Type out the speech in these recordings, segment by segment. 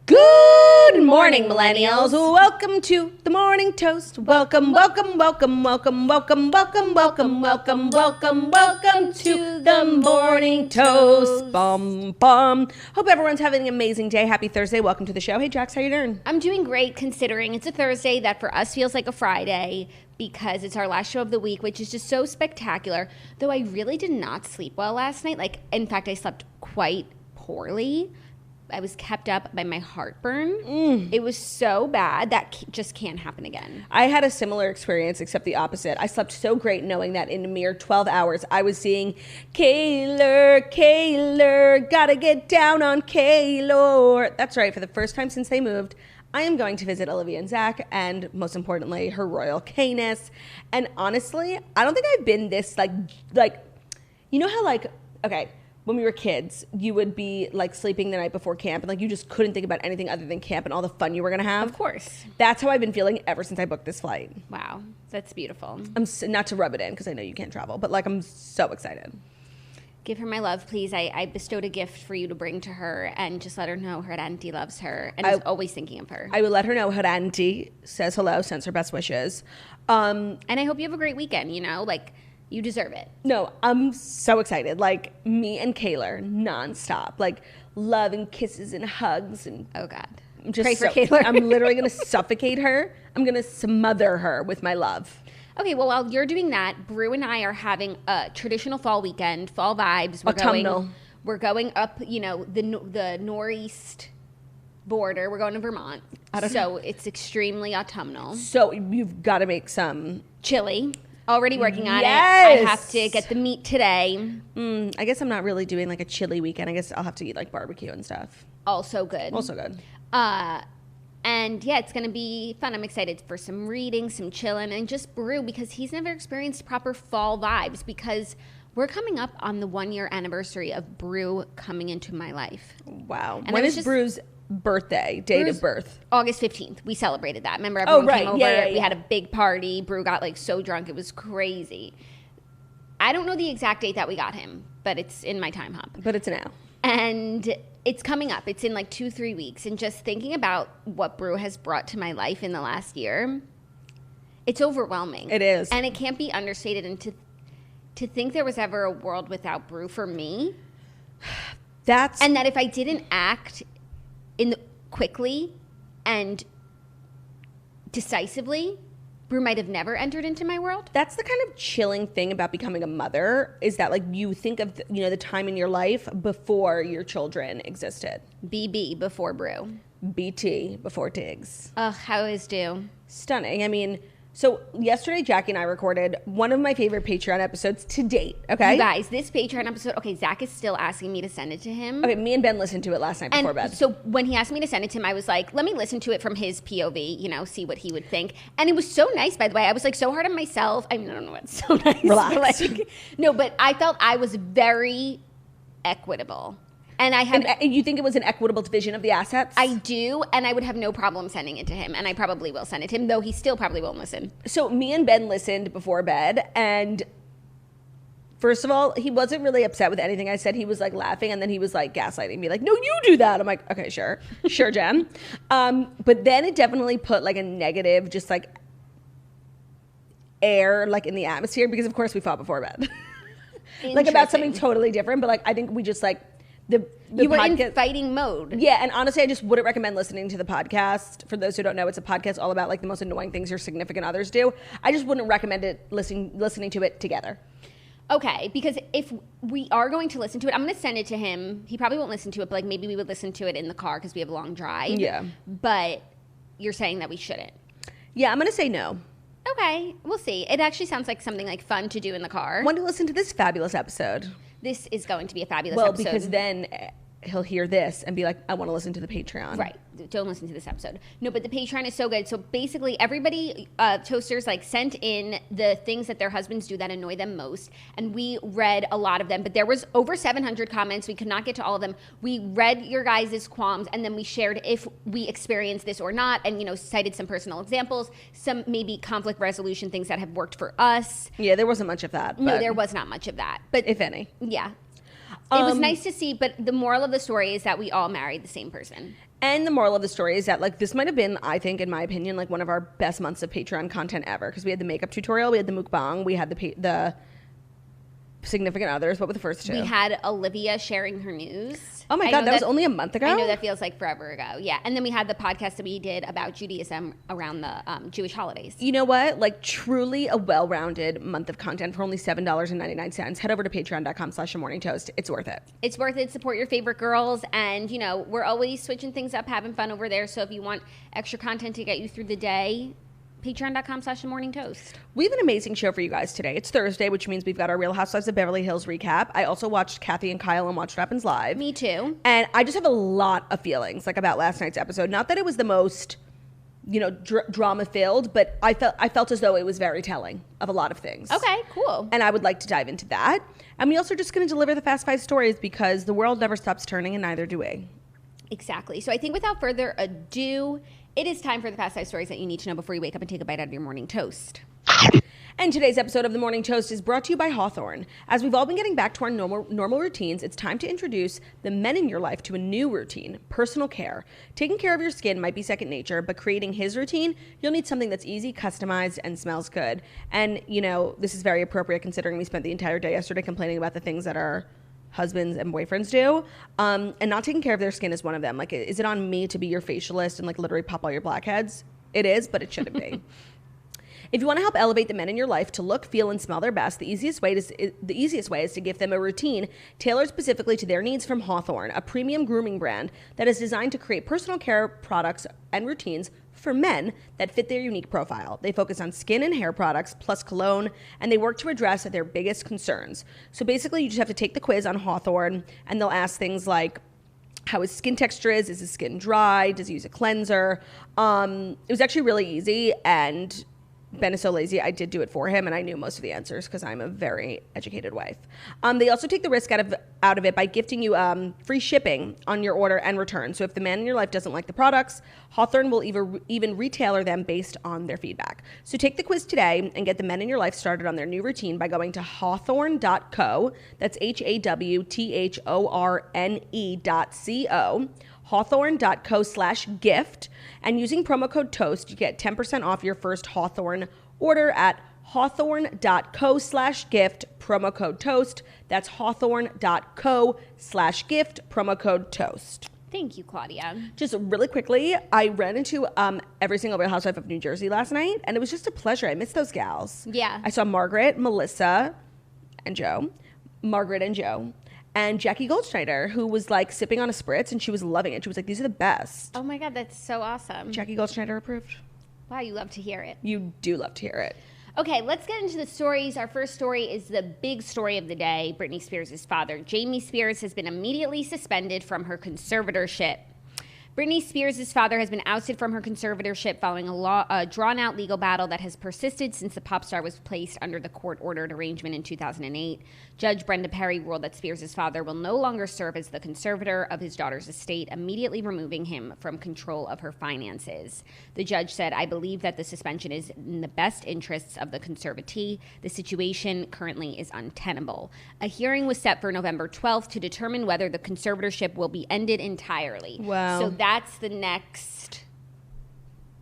Good morning, millennials. Welcome to the Morning Toast. Welcome, welcome, welcome, welcome, welcome, welcome, welcome, welcome, welcome, welcome to the Morning Toast. Bum, bum. Hope everyone's having an amazing day. Happy Thursday. Welcome to the show. Hey, Jax, how you doing? I'm doing great considering it's a Thursday that for us feels like a Friday because it's our last show of the week, which is just so spectacular. Though I really did not sleep well last night. In fact, I slept quite poorly. I was kept up by my heartburn. It was so bad that just can't happen again. I had a similar experience, except the opposite. I slept so great knowing that in a mere 12 hours, I was seeing Kaylor, gotta get down on Kaylor. That's right, for the first time since they moved, I am going to visit Olivia and Zach, and most importantly, her royal K-ness. And honestly, I don't think I've been this, like, you know how, okay, when we were kids, you would be sleeping the night before camp and you just couldn't think about anything other than camp and all the fun you were going to have. Of course. That's how I've been feeling ever since I booked this flight. Wow. That's beautiful. Not to rub it in because I know you can't travel, but I'm so excited. Give her my love, please. I bestowed a gift for you to bring to her and just let her know her auntie loves her and is always thinking of her. I will let her know her auntie says hello, sends her best wishes. And I hope you have a great weekend, you deserve it. No, I'm so excited. Me and Kaylor, nonstop. Love and kisses and hugs. And oh, God. Pray for Kaylor. I'm literally going to suffocate her. I'm going to smother her with my love. Okay, well, while you're doing that, Brew and I are having a traditional fall weekend, fall vibes. We're going up, the northeast border. We're going to Vermont. So it's extremely autumnal. So you've got to make some chili. Already working on it. I have to get the meat today. I guess I'm not really doing a chili weekend. I guess I'll have to eat barbecue and stuff. Also good. And yeah, it's going to be fun. I'm excited for some reading, some chilling, and just Brew because he's never experienced proper fall vibes because we're coming up on the 1-year anniversary of Brew coming into my life. Wow. And when is Brew's birthday, date of birth? August 15th. We celebrated that. Remember everyone came over? Yeah. We had a big party. Brew got so drunk. It was crazy. I don't know the exact date that we got him, but it's in my time hop. But it's now. And it's coming up. It's in 2-3 weeks. And just thinking about what Brew has brought to my life in the last year, it's overwhelming. It is. And it can't be understated. And to think there was ever a world without Brew for me. And that if I didn't act quickly and decisively, Brew might have never entered into my world. That's the kind of chilling thing about becoming a mother is that you think of the time in your life before your children existed. BB before Brew. BT before Tiggs. Ugh, how is due? Stunning. I mean, so yesterday, Jackie and I recorded one of my favorite Patreon episodes to date, okay? You guys, this Patreon episode, okay, Zach is still asking me to send it to him. Okay, me and Ben listened to it last night before bed. So when he asked me to send it to him, I was like, let me listen to it from his POV, see what he would think. And it was so nice, by the way. I was so hard on myself. I mean, I don't know what's so nice. Relax. No, but I felt I was very equitable. And you think it was an equitable division of the assets? I do, and I would have no problem sending it to him, and I probably will send it to him, though he still probably won't listen. So me and Ben listened before bed, and first of all, he wasn't really upset with anything I said. He was laughing, and then he was gaslighting me, no, you do that. I'm like, okay, sure, Jen. But then it definitely put a negative, just air in the atmosphere because of course we fought before bed, about something totally different. But I think we just you were in fighting mode. Yeah, and honestly, I just wouldn't recommend listening to the podcast. For those who don't know, it's a podcast all about the most annoying things your significant others do. I just wouldn't recommend it listening to it together. Okay, because if we are going to listen to it, I'm going to send it to him. He probably won't listen to it, but maybe we would listen to it in the car because we have a long drive. Yeah. But you're saying that we shouldn't. Yeah, I'm going to say no. Okay, we'll see. It actually sounds like something fun to do in the car. When to listen to this fabulous episode. This is going to be a fabulous episode. Well, because then he'll hear this and be like, I want to listen to the Patreon. Right. Don't listen to this episode. No, but the Patreon is so good. So basically everybody, toasters, sent in the things that their husbands do that annoy them most. And we read a lot of them. But there was over 700 comments. We could not get to all of them. We read your guys' qualms. And then we shared if we experienced this or not. And, cited some personal examples. Some maybe conflict resolution things that have worked for us. Yeah, there wasn't much of that. No, there was not much of that. But if any. Yeah. It was nice to see, but the moral of the story is that we all married the same person. And the moral of the story is that, like, this might have been, I think, in my opinion, like one of our best months of Patreon content ever, because we had the makeup tutorial, we had the mukbang, we had the significant others. What were the first two? We had Olivia sharing her news. Oh my God, that was only a month ago? I know that feels like forever ago. Yeah. And then we had the podcast that we did about Judaism around the Jewish holidays. You know what? Like, truly a well-rounded month of content for only $7.99. Head over to patreon.com/morningtoast. It's worth it. It's worth it. Support your favorite girls. And, you know, we're always switching things up, having fun over there. So if you want extra content to get you through the day, patreon.com/morningtoast. We have an amazing show for you guys today. It's Thursday, which means we've got our Real Housewives of Beverly Hills recap. I also watched Kathy and Kyle on Watch What Happens Live. Me too. And I just have a lot of feelings, like, about last night's episode. Not that it was the most, you know, drama-filled, but I felt as though it was very telling of a lot of things. Okay, cool. And I would like to dive into that. And we also are just going to deliver the Fast Five stories because the world never stops turning, and neither do we. Exactly. So I think without further ado, it is time for the Fast Five stories that you need to know before you wake up and take a bite out of your morning toast. And today's episode of The Morning Toast is brought to you by Hawthorne. As we've all been getting back to our normal routines, it's time to introduce the men in your life to a new routine, personal care. Taking care of your skin might be second nature, but creating his routine, you'll need something that's easy, customized, and smells good. And, you know, this is very appropriate considering we spent the entire day yesterday complaining about the things that our husbands and boyfriends do, and not taking care of their skin is one of them. Like, is it on me to be your facialist and, like, literally pop all your blackheads? It is, but it shouldn't be. If you want to help elevate the men in your life to look, feel, and smell their best, the easiest way is to give them a routine tailored specifically to their needs from Hawthorne, a premium grooming brand that is designed to create personal care products and routines for men that fit their unique profile. They focus on skin and hair products plus cologne, and they work to address their biggest concerns. So basically, you just have to take the quiz on Hawthorne, and they'll ask things like, how his skin texture is his skin dry, does he use a cleanser? It was actually really easy, and Ben is so lazy, I did do it for him, and I knew most of the answers because I'm a very educated wife. They also take the risk out of it by gifting you free shipping on your order and return. So if the man in your life doesn't like the products, Hawthorne will even retailer them based on their feedback. So take the quiz today and get the men in your life started on their new routine by going to hawthorne.co. That's HAWTHORNE.co. hawthorne.co/gift, and using promo code TOAST, you get 10% off your first Hawthorne order at hawthorne.co/gift, promo code TOAST. That's hawthorne.co/gift, promo code TOAST. Thank you, Claudia. Just really quickly, I ran into every single Real Housewife of New Jersey last night, and it was just a pleasure. I miss those gals. Yeah. I saw Margaret, Melissa, and Joe. Margaret and Joe. And Jackie Goldschneider, who was, like, sipping on a spritz, and she was loving it. She was like, these are the best. Oh my God, that's so awesome. Jackie Goldschneider approved. Wow, you love to hear it. You do love to hear it. Okay, let's get into the stories. Our first story is the big story of the day. Britney Spears' father, Jamie Spears, has been immediately suspended from her conservatorship. Britney Spears' father has been ousted from her conservatorship following a drawn-out legal battle that has persisted since the pop star was placed under the court-ordered arrangement in 2008. Judge Brenda Perry ruled that Spears' father will no longer serve as the conservator of his daughter's estate, immediately removing him from control of her finances. The judge said, "I believe that the suspension is in the best interests of the conservatee. The situation currently is untenable." A hearing was set for November 12th to determine whether the conservatorship will be ended entirely. Wow. So that's the next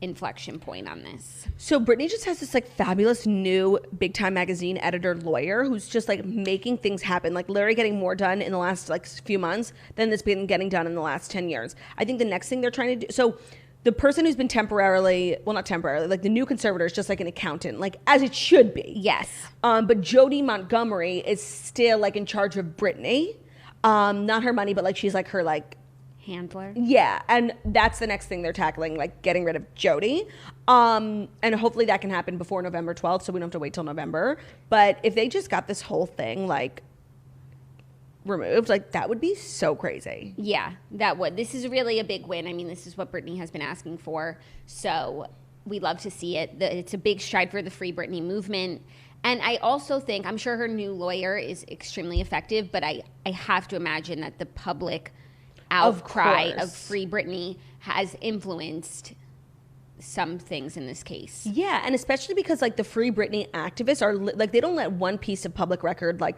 inflection point on this. So Britney just has this, like, fabulous new Big Time magazine editor lawyer who's just, like, making things happen, like, literally getting more done in the last, like, few months than that's been getting done in the last 10 years. I think the next thing they're trying to do, so the person who's been temporarily, well, not temporarily, like, the new conservator is just like an accountant, like, as it should be. Yes. But Jodie Montgomery is still, like, in charge of Britney. Not her money, but, like, she's, like, her, like, handler. Yeah, and that's the next thing they're tackling, like getting rid of Jodie. And hopefully that can happen before November 12th, so we don't have to wait till November. But if they just got this whole thing, like, removed, like, that would be so crazy. Yeah, that would. This is really a big win. I mean, this is what Britney has been asking for, so we love to see it. It's a big stride for the Free Britney movement. And I also think, I'm sure her new lawyer is extremely effective, but I have to imagine that the public outcry of Free Britney has influenced some things in this case. Yeah, and especially because, like, the Free Britney activists are, like, they don't let one piece of public record, like,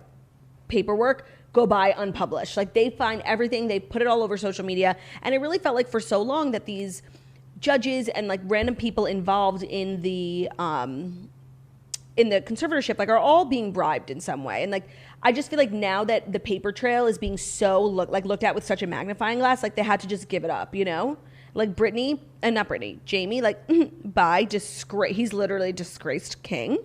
paperwork go by unpublished. Like they find everything, they put it all over social media. And it really felt like for so long that these judges and like random people involved in the conservatorship like are all being bribed in some way. And like I just feel like now that the paper trail is being so looked at with such a magnifying glass, like they had to just give it up, you know? Like Jamie, like bye, he's literally a disgraced king.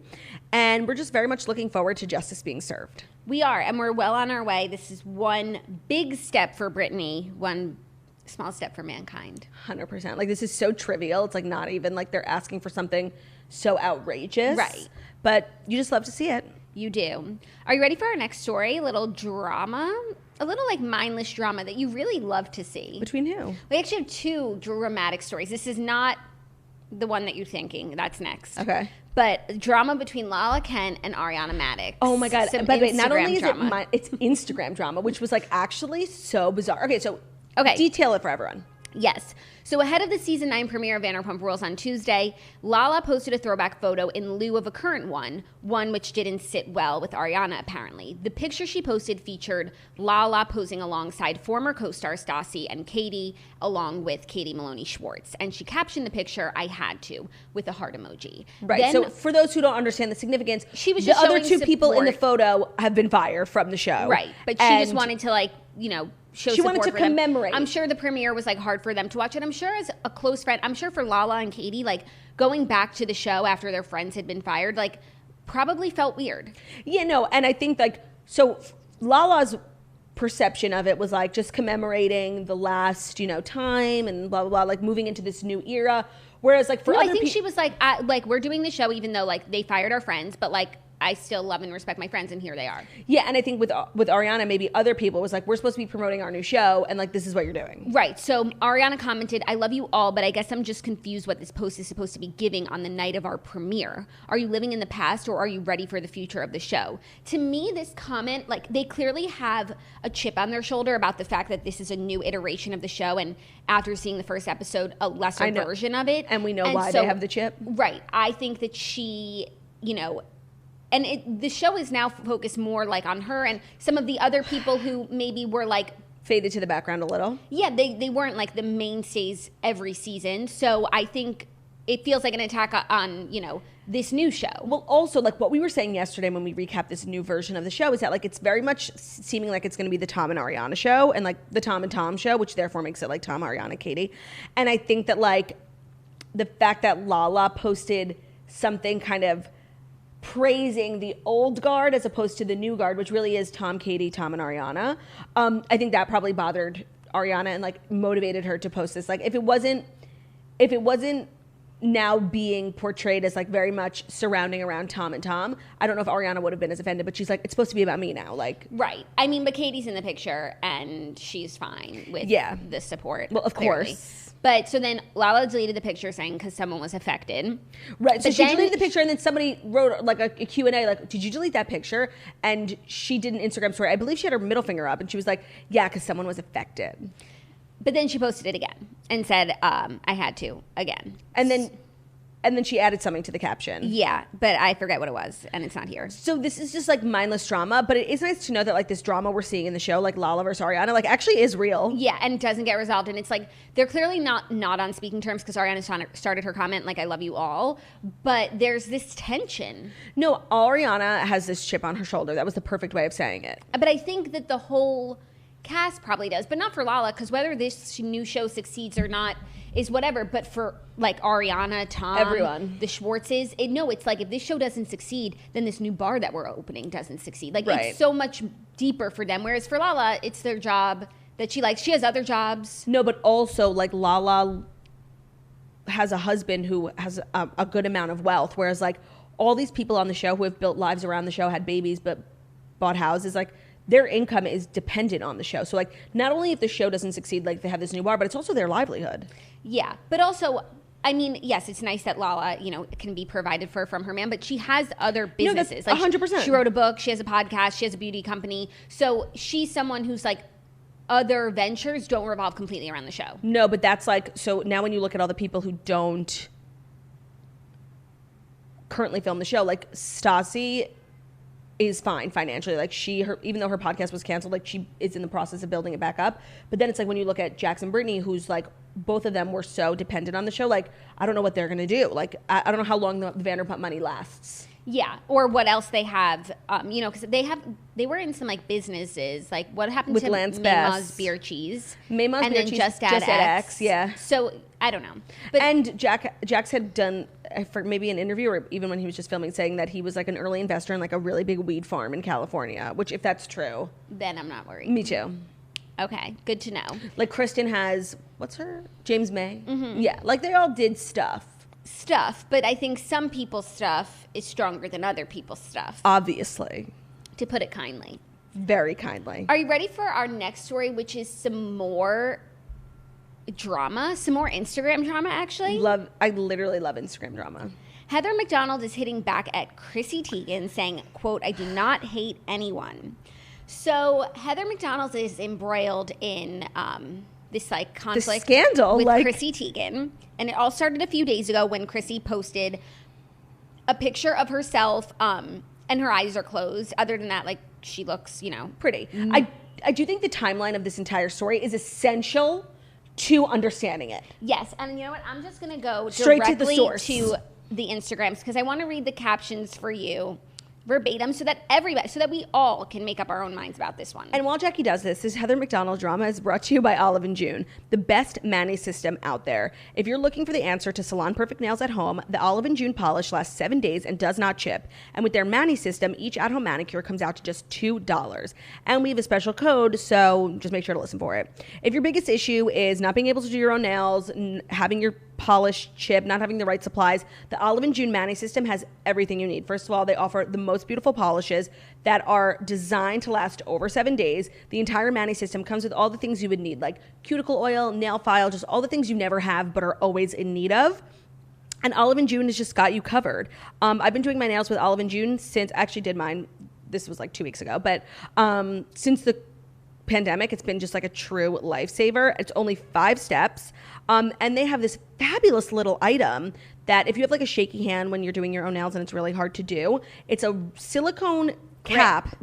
And we're just very much looking forward to justice being served. We are, and we're well on our way. This is one big step for Britney, one small step for mankind. 100%. Like this is so trivial. It's like not even like they're asking for something so outrageous. Right. But you just love to see it. You do. Are you ready for our next story? A little drama, a little like mindless drama that you really love to see. Between who? We actually have two dramatic stories. This is not the one that you're thinking. That's next. Okay. But drama between Lala Kent and Ariana Madix. Oh my God. By the way, not only is drama. it's Instagram drama, which was like actually so bizarre. Okay, detail it for everyone. Yes. So ahead of the season 9 premiere of Vanderpump Rules on Tuesday, Lala posted a throwback photo in lieu of a current one which didn't sit well with Ariana, apparently. The picture she posted featured Lala posing alongside former co-star Stassi and Katie, along with Katie Maloney Schwartz. And she captioned the picture, "I had to," with a heart emoji. Right. Then, so for those who don't understand the significance, she was the just other two support. people in the photo have been fired from the show. Right. But she just wanted to show she wanted to commemorate. I'm sure the premiere was like hard for them to watch, and I'm sure as a close friend, I'm sure for Lala and Katie, like going back to the show after their friends had been fired, like probably felt weird. Yeah, no, and I think like so Lala's perception of it was like just commemorating the last, time and blah blah blah, like moving into this new era. Whereas like for other I think she was like, we're doing the show even though like they fired our friends, but like I still love and respect my friends, and here they are. Yeah, and I think with Ariana, maybe other people was like, we're supposed to be promoting our new show, and like this is what you're doing. Right. So Ariana commented, "I love you all, but I guess I'm just confused what this post is supposed to be giving on the night of our premiere. Are you living in the past, or are you ready for the future of the show?" To me, this comment, like they clearly have a chip on their shoulder about the fact that this is a new iteration of the show, and after seeing the first episode, a lesser version of it. And we know why they have the chip. Right. I think that she, and the show is now focused more like on her and some of the other people who maybe were like faded to the background a little. Yeah, they weren't like the mainstays every season. So I think it feels like an attack on, this new show. Well, also like what we were saying yesterday when we recapped this new version of the show is that like it's very much seeming like it's going to be the Tom and Ariana show and like the Tom and Tom show, which therefore makes it like Tom, Ariana, Katie. And I think that like the fact that Lala posted something kind of praising the old guard as opposed to the new guard, which really is Tom, Katie, Tom, and Ariana. I think that probably bothered Ariana and like motivated her to post this. Like if it wasn't now being portrayed as like very much surrounding around Tom and Tom, I don't know if Ariana would have been as offended, but she's like, it's supposed to be about me now. Like, right. I mean, but Katie's in the picture and she's fine with the support. Well, of course. But so then Lala deleted the picture saying because someone was affected. Right. So she deleted the picture and then somebody wrote like a Q&A like, did you delete that picture? And she did an Instagram story. I believe she had her middle finger up and she was like, yeah, because someone was affected. But then she posted it again and said, I had to again. And then she added something to the caption. Yeah, but I forget what it was, and it's not here. So this is just like mindless drama, but it is nice to know that like this drama we're seeing in the show, like Lala versus Ariana, like actually is real. Yeah, and doesn't get resolved, and it's like they're clearly not on speaking terms because Ariana started her comment like "I love you all," but there's this tension. No, Ariana has this chip on her shoulder. That was the perfect way of saying it. But I think that the whole cast probably does, but not for Lala, because whether this new show succeeds or not is whatever, but for like Ariana, Tom, everyone, the Schwartzes, it's like if this show doesn't succeed, then this new bar that we're opening doesn't succeed. Like It's so much deeper for them, whereas for Lala, it's their job that she likes. She has other jobs. No, but also like Lala has a husband who has a good amount of wealth, whereas like all these people on the show who have built lives around the show, had babies, but bought houses, like their income is dependent on the show. So like not only if the show doesn't succeed, like they have this new bar, but it's also their livelihood. Yeah, but also, I mean, yes, it's nice that Lala, can be provided for from her man, but she has other businesses. No, that's 100%. She wrote a book, she has a podcast, she has a beauty company. So she's someone who's like, other ventures don't revolve completely around the show. No, but that's like, so now when you look at all the people who don't currently film the show, like Stassi is fine financially. Like even though her podcast was canceled, like she is in the process of building it back up. But then it's like when you look at Jax and Britney, who's like, both of them were so dependent on the show. Like, I don't know what they're going to do. Like, I don't know how long the Vanderpump money lasts. Yeah, or what else they have, because they were in some like businesses. Like, what happened with to Lance Mama's Beer Cheese? Mama's and Beer then Cheese, Just Add X. Yeah. So I don't know. But and Jax had done for maybe an interview or even when he was just filming, saying that he was like an early investor in like a really big weed farm in California. Which, if that's true, then I'm not worried. Me too. Okay, good to know. Like Kristen has, what's her? James May? Mm-hmm. Yeah, like they all did stuff, but I think some people's stuff is stronger than other people's stuff. Obviously. To put it kindly. Very kindly. Are you ready for our next story, which is some more drama, some more Instagram drama, actually? I literally love Instagram drama. Heather McDonald is hitting back at Chrissy Teigen saying, quote, "I do not hate anyone." So Heather McDonald is embroiled in this like conflict scandal with Chrissy Teigen. And it all started a few days ago when Chrissy posted a picture of herself and her eyes are closed. Other than that, like she looks, pretty. I do think the timeline of this entire story is essential to understanding it. Yes. And you know what? I'm just going to go straight directly to the source. To the Instagrams because I want to read the captions for you verbatim so that we all can make up our own minds about this one. And while Jackie does this Heather McDonald drama is brought to you by Olive & June, the best mani system out there. If you're looking for the answer to salon perfect nails at home, the Olive & June polish lasts 7 days and does not chip. And with their mani system, each at-home manicure comes out to just $2. And we have a special code, so just make sure to listen for it. If your biggest issue is not being able to do your own nails, having your polish chip, not having the right supplies, the Olive & June mani system has everything you need. First of all, they offer the most beautiful polishes that are designed to last over 7 days. The entire mani system comes with all the things you would need, like cuticle oil, nail file, just all the things you never have but are always in need of. And Olive & June has just got you covered. I've been doing my nails with Olive & June since, I actually did mine, this was like 2 weeks ago, but since the pandemic, it's been just like a true lifesaver. It's only 5 steps. And they have this fabulous little item that if you have like a shaky hand when you're doing your own nails and it's really hard to do, it's a silicone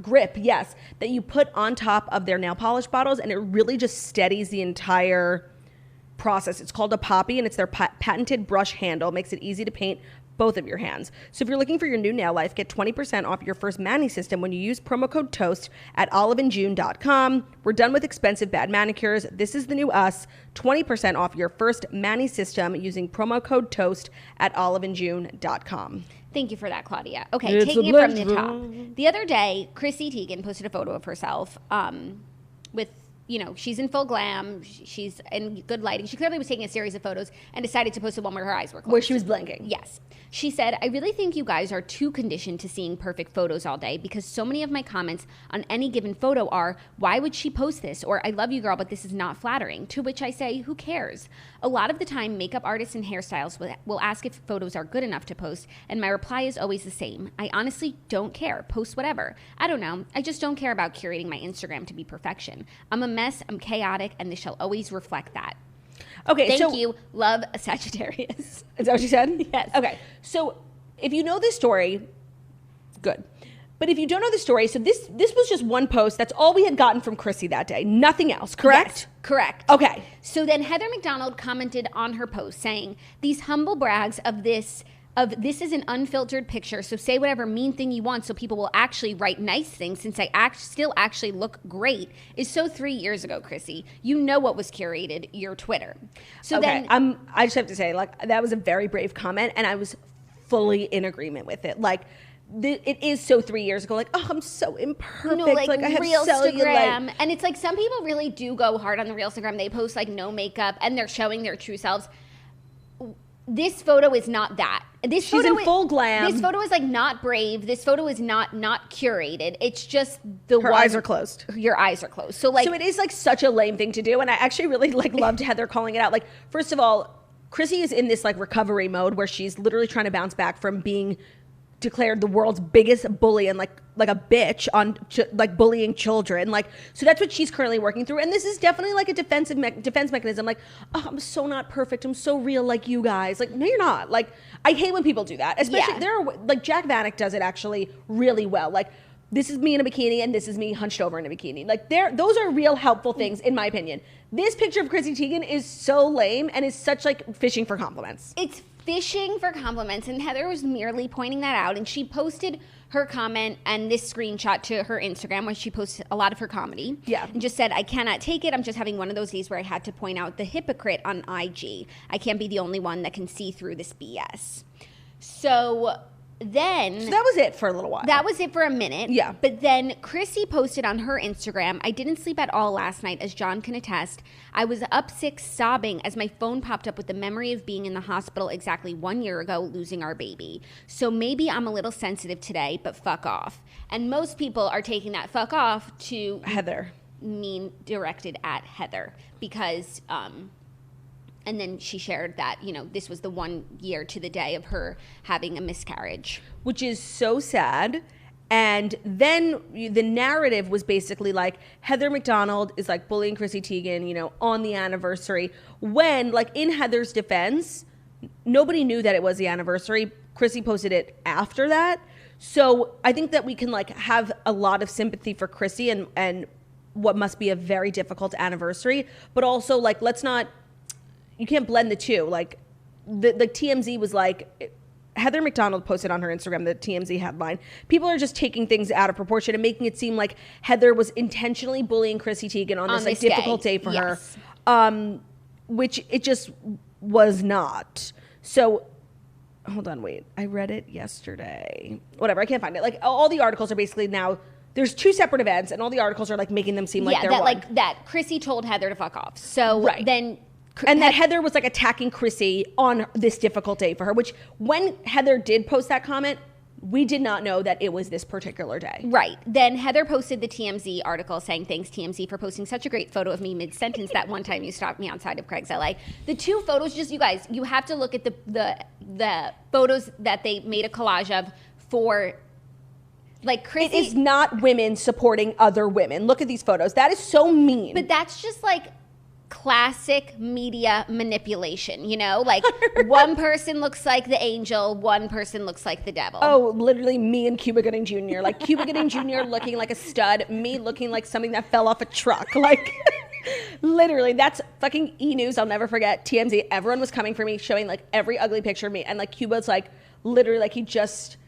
grip, yes, that you put on top of their nail polish bottles, and it really just steadies the entire process. It's called a poppy, and it's their patented brush handle. Makes it easy to paint both of your hands. So if you're looking for your new nail life, get 20% off your first mani system when you use promo code TOAST at oliveandjune.com. We're done with expensive bad manicures. This is the new us. 20% off your first mani system using promo code TOAST at oliveandjune.com. Thank you for that, Claudia. Okay, taking it from the top. The other day, Chrissy Teigen posted a photo of herself with, she's in full glam. She's in good lighting. She clearly was taking a series of photos and decided to post the one where her eyes were closed. Where she was blinking. Yes. She said, "I really think you guys are too conditioned to seeing perfect photos all day because so many of my comments on any given photo are, why would she post this? Or I love you, girl, but this is not flattering." To which I say, who cares? A lot of the time, makeup artists and hairstylists will ask if photos are good enough to post, and my reply is always the same. I honestly don't care. Post whatever. I don't know. I just don't care about curating my Instagram to be perfection. I'm a mess. I'm chaotic, and this shall always reflect that. Okay, Thank you. Love, a Sagittarius. Is that what you said? Yes. Okay, so if you know this story, good. But if you don't know the story, so this was just one post. That's all we had gotten from Chrissy that day. Nothing else, correct? Yes, correct. Okay. So then Heather McDonald commented on her post saying, "These humble brags of this is an unfiltered picture, so say whatever mean thing you want so people will actually write nice things since I still actually look great," is so 3 years ago, Chrissy. You know what was curated, your Twitter. So okay, then I just have to say, like, that was a very brave comment, and I was fully in agreement with it. Like, it is so 3 years ago. Like, oh, I'm so imperfect. Like I have Reelstagram. And it's like some people really do go hard on the Reelstagram. They post like no makeup and they're showing their true selves. This photo is not that. She's in full glam. This photo is like not brave. This photo is not curated. It's just her eyes are closed. Your eyes are closed. So it is like such a lame thing to do. And I actually really loved Heather calling it out. Like, first of all, Chrissy is in this like recovery mode where she's literally trying to bounce back from being declared the world's biggest bully and like a bitch on like bullying children. Like, so that's what she's currently working through. And this is definitely like a defense mechanism. Like, oh, I'm so not perfect. I'm so real like you guys. Like, no, you're not. Like, I hate when people do that. Especially there are like Jack Vanek does it actually really well. Like, this is me in a bikini and this is me hunched over in a bikini. Like those are real helpful things in my opinion. This picture of Chrissy Teigen is so lame and is such like fishing for compliments. It's fishing for compliments, and Heather was merely pointing that out, and she posted her comment and this screenshot to her Instagram where she posts a lot of her comedy. Yeah. And just said, I cannot take it. I'm just having one of those days where I had to point out the hypocrite on IG. I can't be the only one that can see through this BS. So that was it for a little while. That was it for a minute. Yeah. But then Chrissy posted on her Instagram, I didn't sleep at all last night, as John can attest. I was up sick sobbing as my phone popped up with the memory of being in the hospital exactly 1 year ago, losing our baby. So maybe I'm a little sensitive today, but fuck off. And most people are taking that fuck off to Heather. mean directed at Heather because and then she shared that, this was the 1 year to the day of her having a miscarriage. Which is so sad. And then the narrative was basically like Heather McDonald is like bullying Chrissy Teigen, on the anniversary. When, like, in Heather's defense, nobody knew that it was the anniversary. Chrissy posted it after that. So I think that we can like have a lot of sympathy for Chrissy and what must be a very difficult anniversary. But also, like, you can't blend the two. Like, the TMZ was like, Heather McDonald posted on her Instagram the TMZ headline. People are just taking things out of proportion and making it seem like Heather was intentionally bullying Chrissy Teigen on this like difficult day for her, which it just was not. So, hold on, wait. I read it yesterday. Whatever, I can't find it. Like, all the articles are basically now. There's two separate events, and all the articles are like making them seem like they're one. Like that Chrissy told Heather to fuck off. So then. And that Heather was like attacking Chrissy on this difficult day for her, which when Heather did post that comment, we did not know that it was this particular day. Right. Then Heather posted the TMZ article saying, thanks TMZ for posting such a great photo of me mid-sentence that one time you stopped me outside of Craig's LA. The two photos, just you guys, you have to look at the photos that they made a collage of for like Chrissy. It is not women supporting other women. Look at these photos. That is so mean. But that's just like classic media manipulation, like one person looks like the angel, one person looks like the devil. Oh, literally me and Cuba Gooding Jr. Like Cuba Gooding Jr. looking like a stud, me looking like something that fell off a truck. Like literally, that's fucking E! News. I'll never forget. TMZ, everyone was coming for me, showing like every ugly picture of me, and like Cuba's like literally like he just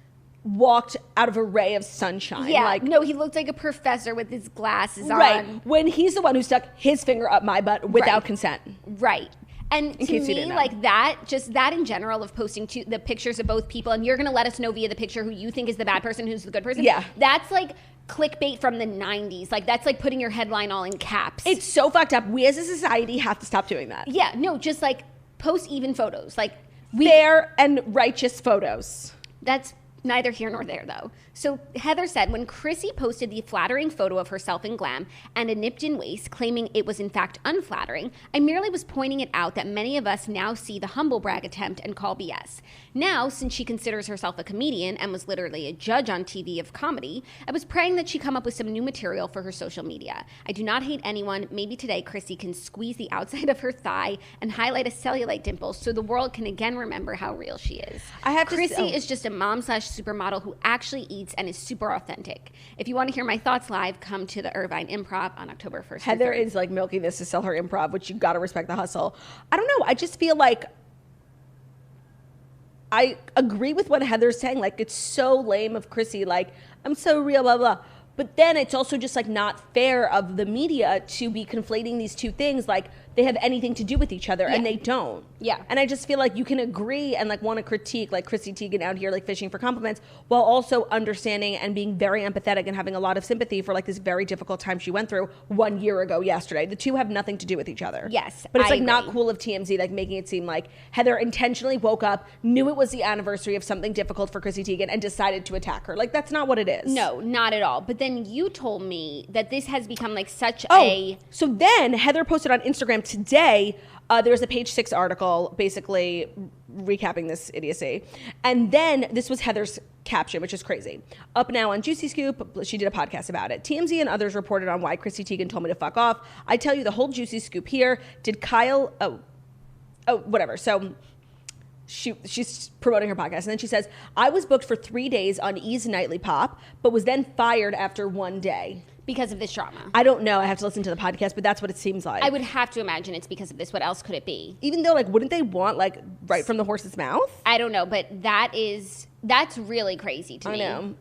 walked out of a ray of sunshine. Yeah, like, no, he looked like a professor with his glasses on. Right, when he's the one who stuck his finger up my butt without consent. Right. And to me, like that, just that in general of posting the pictures of both people, and you're going to let us know via the picture who you think is the bad person, who's the good person. Yeah. That's like clickbait from the 90s. Like, that's like putting your headline all in caps. It's so fucked up. We as a society have to stop doing that. Yeah, no, just like post even photos. Like, fair and righteous photos. That's neither here nor there, though. So Heather said, when Chrissy posted the flattering photo of herself in glam and a nipped-in waist, claiming it was in fact unflattering, I merely was pointing it out that many of us now see the humble brag attempt and call BS. Now, since she considers herself a comedian and was literally a judge on TV of comedy, I was praying that she come up with some new material for her social media. I do not hate anyone. Maybe today Chrissy can squeeze the outside of her thigh and highlight a cellulite dimple so the world can again remember how real she is. Chrissy is just a mom/supermodel who actually eats and is super authentic. If you want to hear my thoughts live, come to the Irvine Improv on October 1st. Heather is like milking this to sell her improv, which you got to respect the hustle. I don't know. I just feel like I agree with what Heather's saying. Like, it's so lame of Chrissy. Like, I'm so real, blah, blah. But then it's also just like not fair of the media to be conflating these two things like they have anything to do with each other, and they don't. Yeah. And I just feel like you can agree and like want to critique like Chrissy Teigen out here like fishing for compliments while also understanding and being very empathetic and having a lot of sympathy for like this very difficult time she went through 1 year ago yesterday. The two have nothing to do with each other. Yes, but it's I like not agree. cool of TMZ like making it seem like Heather intentionally woke up, knew it was the anniversary of something difficult for Chrissy Teigen, and decided to attack her. Like, that's not what it is. No, not at all. But then you told me that this has become like such So then Heather posted on Instagram today, there was a Page 6 article basically recapping this idiocy. And then this was Heather's caption, which is crazy. Up now on Juicy Scoop, she did a podcast about it. TMZ and others reported on why Chrissy Teigen told me to fuck off. I tell you the whole Juicy Scoop here. Did Kyle... whatever. So she's promoting her podcast, and then she says, I was booked for 3 days on E's Nightly Pop, but was then fired after 1 day. Because of this drama. I don't know. I have to listen to the podcast, but that's what it seems like. I would have to imagine it's because of this. What else could it be? Even though, like, wouldn't they want, like, right from the horse's mouth? I don't know, but that's really crazy to me. I know.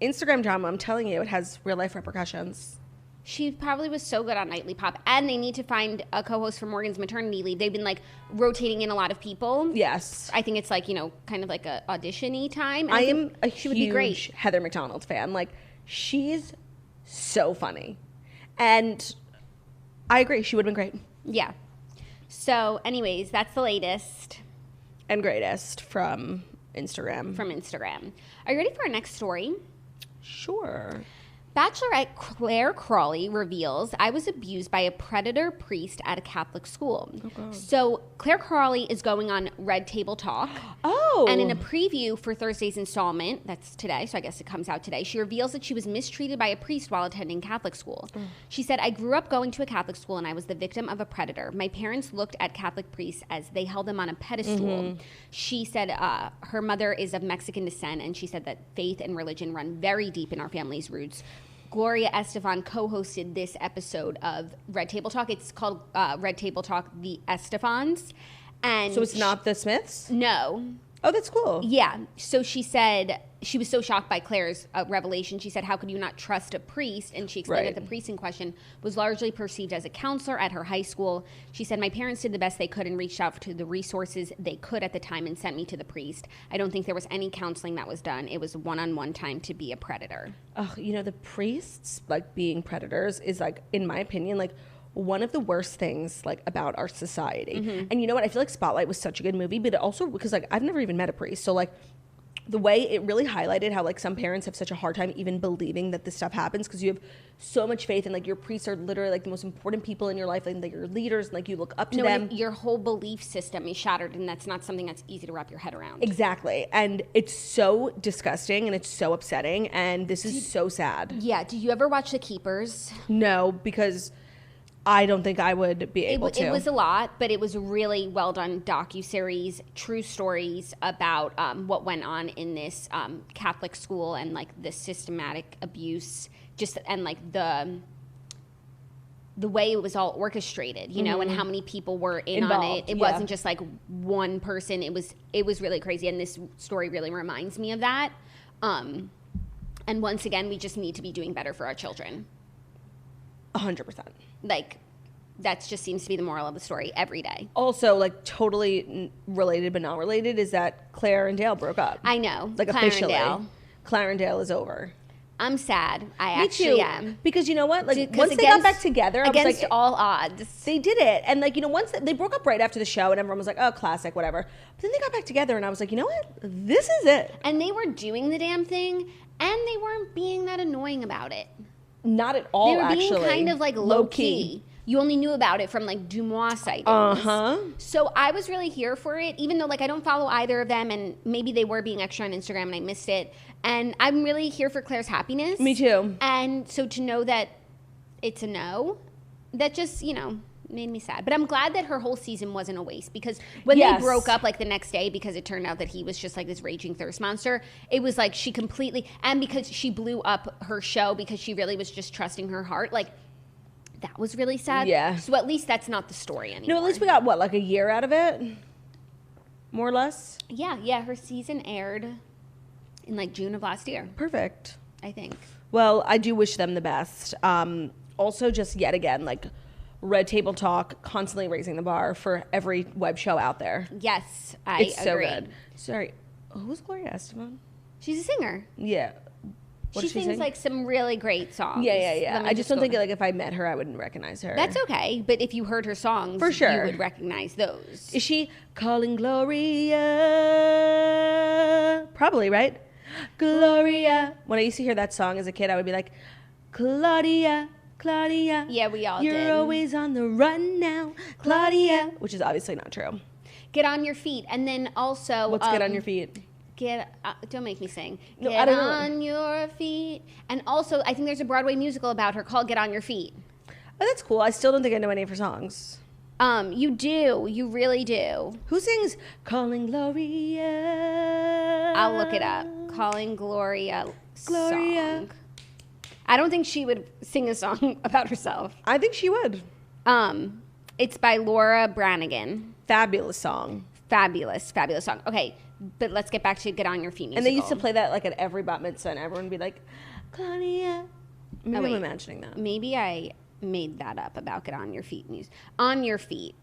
Instagram drama, I'm telling you, it has real life repercussions. She probably was so good on Nightly Pop, and they need to find a co-host for Morgan's maternity leave. They've been like rotating in a lot of people. Yes. I think it's like, you know, kind of like a audition-y time. I am a huge Heather McDonald fan. Like, she's so funny. And I agree, she would have been great. Yeah. So anyways, that's the latest. And greatest from Instagram. Are you ready for our next story? Sure. Bachelorette Clare Crawley reveals, I was abused by a predator priest at a Catholic school. Oh, God. So Clair Crawley is going on Red Table Talk. Oh. And in a preview for Thursday's installment, that's today, so I guess it comes out today, she reveals that she was mistreated by a priest while attending Catholic school. She said, I grew up going to a Catholic school and I was the victim of a predator. My parents looked at Catholic priests as they held them on a pedestal. She said her mother is of Mexican descent, and she said that faith and religion run very deep in our family's roots. Gloria Estefan co-hosted this episode of Red Table Talk. It's called Red Table Talk, The Estefans. And so it's not the Smiths? No. Oh, that's cool. Yeah. So she said she was so shocked by Claire's revelation. She said, how could you not trust a priest? And she explained that the priest in question was largely perceived as a counselor at her high school. She said, my parents did the best they could and reached out to the resources they could at the time and sent me to the priest. I don't think there was any counseling that was done. It was one-on-one time to be a predator. Oh, you know, the priests, like, being predators is, like, in my opinion, like, one of the worst things, like, about our society. And you know what? I feel like Spotlight was such a good movie, but it also, because, like, I've never even met a priest. So, like, the way it really highlighted how, like, some parents have such a hard time even believing that this stuff happens because you have so much faith and, like, your priests are literally, like, the most important people in your life, like, your leaders, and, like, you look up to them. Your whole belief system is shattered, and that's not something that's easy to wrap your head around. Exactly. And it's so disgusting and it's so upsetting, and this is so sad. Yeah. Did you ever watch The Keepers? No, because I don't think I would be able to. It was a lot, but it was a really well done docuseries, true stories about what went on in this Catholic school and like the systematic abuse, and like the way it was all orchestrated, you know, and how many people were involved on it. It wasn't just like one person. It was really crazy, and this story really reminds me of that. And once again, we just need to be doing better for our children. 100%. Like, that just seems to be the moral of the story every day. Also, like, totally related but not related is that Claire and Dale broke up. I know. Like, officially. Claire and Dale is over. I'm sad. I Me actually too. am. Because you know what? Like, once they got back together, I was against like, all odds, they did it. And like, you know, once they broke up right after the show, and everyone was like, "Oh, classic, whatever." But then they got back together, and I was like, you know what? This is it. And they were doing the damn thing, and they weren't being that annoying about it. Not at all. They were being actually kind of like low key. You only knew about it from like Dumois sightings. So I was really here for it, even though like I don't follow either of them, and maybe they were being extra on Instagram and I missed it. And I'm really here for Claire's happiness. Me too. And so to know that it's a no, that just, you know, made me sad. But I'm glad that her whole season wasn't a waste, because when they broke up like the next day, because it turned out that he was just like this raging thirst monster, it was like she completely, and because she blew up her show because she really was just trusting her heart, like that was really sad. Yeah. So at least that's not the story anymore. No, at least we got, what, like a year out of it? More or less? Yeah. Her season aired in like June of last year. Perfect. I think. Well, I do wish them the best. Also, just yet again, like, Red Table Talk constantly raising the bar for every web show out there. Yes, I agree. It's so good. Sorry, who's Gloria Estefan? She's a singer. Yeah. She sings like some really great songs. Yeah. I just don't think like if I met her, I wouldn't recognize her. That's okay, but if you heard her songs, for sure, you would recognize those. Is she calling Gloria? Probably, right? Gloria. When I used to hear that song as a kid, I would be like, Claudia. Yeah, we all did. You're always on the run now, Claudia. Which is obviously not true. Get on your feet, and then also what's get on your feet? Don't make me sing. No, Get on your feet. And also, I think there's a Broadway musical about her called Get on Your Feet. Oh, that's cool. I still don't think I know any of her songs. You do. You really do. Who sings Calling Gloria? I'll look it up. Calling Gloria. Song. I don't think she would sing a song about herself. I think she would. It's by Laura Branigan. Fabulous song. Fabulous song. Okay, but let's get back to Get On Your Feet musical. And they used to play that like at every bat mitzvah, and everyone would be like, Claudia. Maybe I'm imagining that. Maybe I made that up about Get On Your Feet music. On Your Feet.